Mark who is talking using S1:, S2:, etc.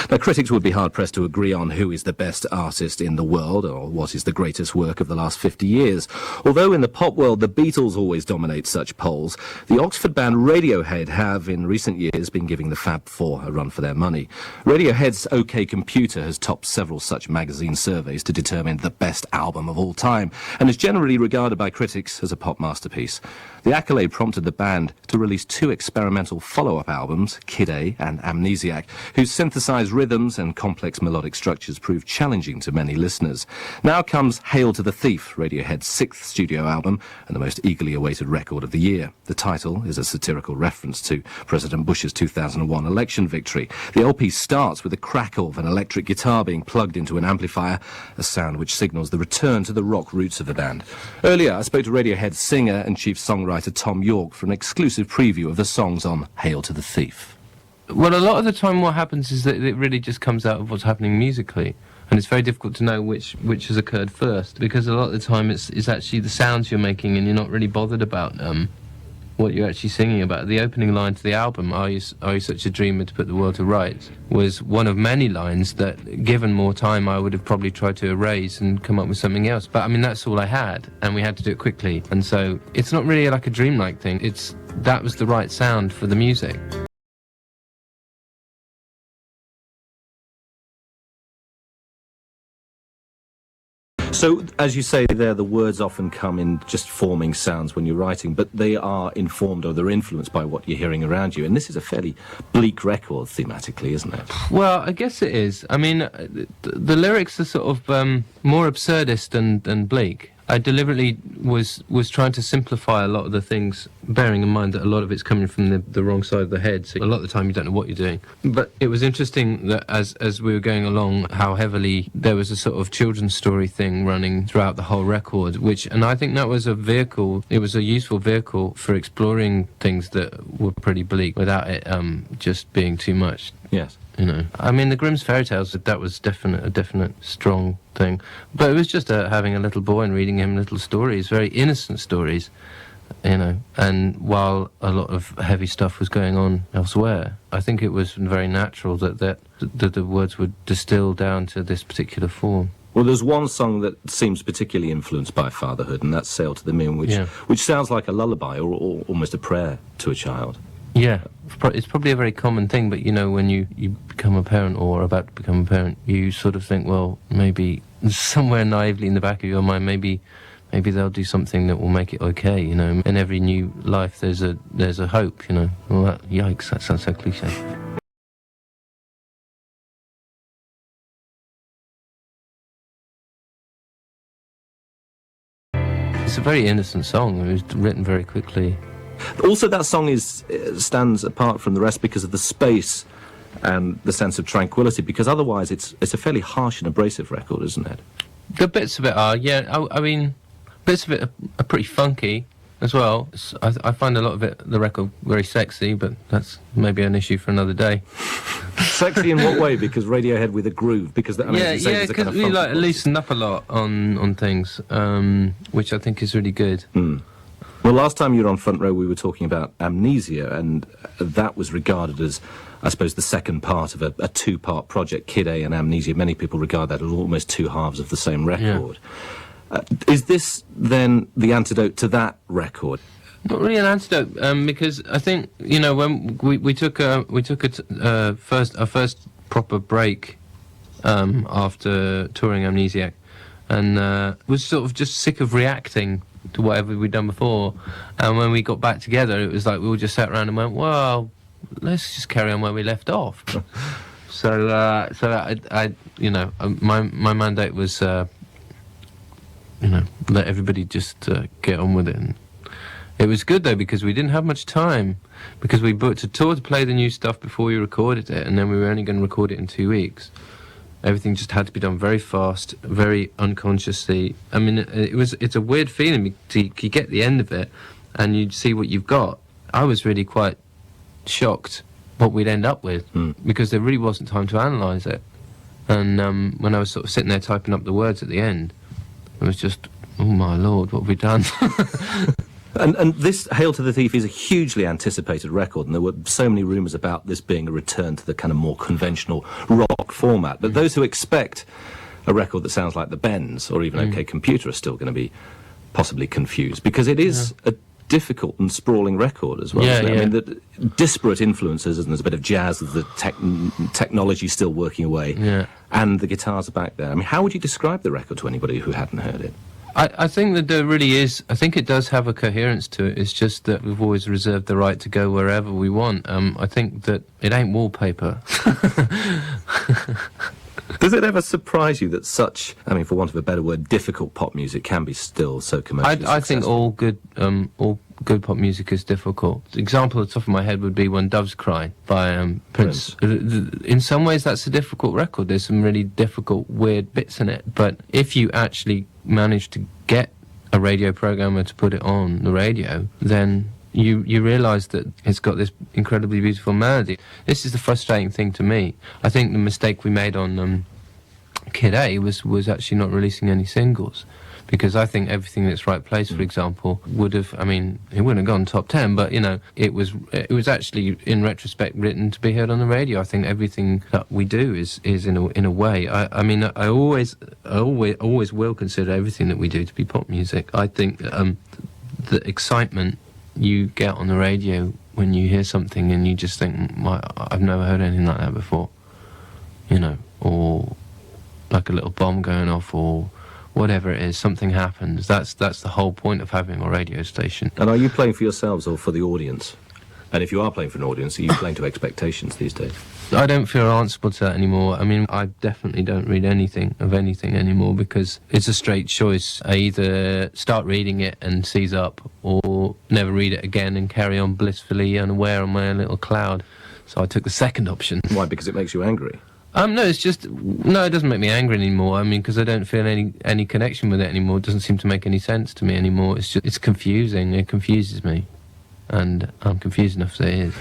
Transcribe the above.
S1: Now, critics would be hard-pressed to agree on who is the best artist in the world or what is the greatest work of the last 50 years. Although in the pop world the Beatles always dominate such polls, the Oxford band Radiohead have in recent years been giving the Fab Four a run for their money. Radiohead's OK Computer has topped several such magazine surveys to determine the best album of all time and is generally regarded by critics as a pop masterpiece. The accolade prompted the band to release two experimental follow-up albums, Kid A and Amnesiac, whose synthesized rhythms and complex melodic structures proved challenging to many listeners. Now comes Hail to the Thief, Radiohead's sixth studio album and the most eagerly awaited record of the year. The title is a satirical reference to President Bush's 2001 election victory. The LP starts with the crackle of an electric guitar being plugged into an amplifier, a sound which signals the return to the rock roots of the band. Earlier, I spoke to Radiohead's singer and chief songwriter Thom Yorke for an exclusive preview of the songs on Hail to the Thief.
S2: Well, a lot of the time what happens is that it really just comes out of what's happening musically. And it's very difficult to know which has occurred first, because a lot of the time it's actually the sounds you're making and you're not really bothered about what you're actually singing about. The opening line to the album, Are you such a dreamer to put the world to rights, was one of many lines that, given more time, I would have probably tried to erase and come up with something else. But I mean, that's all I had, and we had to do it quickly. And so it's not really like a dreamlike thing. That was the right sound for the music.
S1: So, as you say there, the words often come in just forming sounds when you're writing, but they are informed or they're influenced by what you're hearing around you. And this is a fairly bleak record thematically, isn't it?
S2: Well, I guess it is. I mean, the lyrics are sort of more absurdist than bleak. I deliberately was trying to simplify a lot of the things, bearing in mind that a lot of it's coming from the wrong side of the head, so a lot of the time you don't know what you're doing. But it was interesting that as we were going along, how heavily there was a sort of children's story thing running throughout the whole record, and I think that was it was a useful vehicle for exploring things that were pretty bleak without it just being too much.
S1: Yes.
S2: You know, I mean, the Grimm's fairy tales, that was a definite strong thing. But it was just having a little boy and reading him little stories, very innocent stories, you know. And while a lot of heavy stuff was going on elsewhere, I think it was very natural that the words would distill down to this particular form.
S1: Well, there's one song that seems particularly influenced by fatherhood, and that's Sail to the Moon, which sounds like a lullaby or almost a prayer to a child.
S2: Yeah, it's probably a very common thing, but you know, when you become a parent or are about to become a parent, you sort of think, well, maybe somewhere naively in the back of your mind, maybe they'll do something that will make it okay, you know. In every new life there's a hope, you know. Well, yikes, that sounds so cliche. It's a very innocent song. It was written very quickly.
S1: Also, that song stands apart from the rest because of the space and the sense of tranquility, because otherwise it's a fairly harsh and abrasive record, isn't it?
S2: The bits of it are, yeah. I mean, bits of it are pretty funky as well. I find a lot of the record very sexy, but that's maybe an issue for another day.
S1: Sexy in what way? Because Radiohead with a groove? Because
S2: because we like loosened up a lot on things, which I think is really good.
S1: Mm. Well, last time you were on Front Row, we were talking about Amnesia, and that was regarded as, I suppose, the second part of a two-part project, Kid A and Amnesia. Many people regard that as almost two halves of the same record. Yeah. Is this, then, the antidote to that record?
S2: Not really an antidote, because I think, you know, when we took our first proper break after touring Amnesiac, and was sort of just sick of reacting to whatever we'd done before, and when we got back together, it was like we all just sat around and went, well, let's just carry on where we left off. so I you know, my mandate was you know, let everybody just get on with it. And it was good though, because we didn't have much time, because we booked a tour to play the new stuff before we recorded it, and then we were only going to record it in 2 weeks. Everything just had to be done very fast, very unconsciously. I mean, it's a weird feeling to you get the end of it and you'd see what you've got. I was really quite shocked what we'd end up with, because there really wasn't time to analyse it. And when I was sort of sitting there typing up the words at the end, it was just, oh my lord, what have we done?
S1: And this Hail to the Thief is a hugely anticipated record, and there were so many rumours about this being a return to the kind of more conventional rock format. But those who expect a record that sounds like the Bends or even OK Computer are still going to be possibly confused, because it is a difficult and sprawling record as well. Isn't it? I mean, the disparate influences, and there's a bit of jazz, there's the technology still working away, and the guitars are back there. I mean, how would you describe the record to anybody who hadn't heard it?
S2: I think that there really is. I think it does have a coherence to it. It's just that we've always reserved the right to go wherever we want. I think that it ain't wallpaper.
S1: Does it ever surprise you that such, I mean, for want of a better word, difficult pop music can be still so commercially
S2: I think
S1: successful?
S2: all good pop music is difficult. The example at the top of my head would be When Doves Cry by Prince. In some ways, that's a difficult record. There's some really difficult, weird bits in it. But if you actually manage to get a radio programmer to put it on the radio, then you realise that it's got this incredibly beautiful melody. This is the frustrating thing to me. I think the mistake we made on Kid A was actually not releasing any singles, because I think Everything in Its Right Place, for example, would have, I mean, it wouldn't have gone top 10, but, you know, it was actually, in retrospect, written to be heard on the radio. I think everything that we do is in a way. I mean, I always will consider everything that we do to be pop music. I think the excitement you get on the radio when you hear something and you just think, I've never heard anything like that before, you know, or like a little bomb going off, or whatever it is, something happens. That's the whole point of having a radio station.
S1: And are you playing for yourselves or for the audience? And if you are playing for an audience, are you playing to expectations these days?
S2: I don't feel answerable to that anymore. I mean, I definitely don't read anything anymore, because it's a straight choice. I either start reading it and seize up, or never read it again and carry on blissfully unaware on my own little cloud. So I took the second option.
S1: Why? Because it makes you angry?
S2: No, it doesn't make me angry anymore. I mean, because I don't feel any connection with it anymore. It doesn't seem to make any sense to me anymore. It's confusing. It confuses me. And I'm confused enough as it is.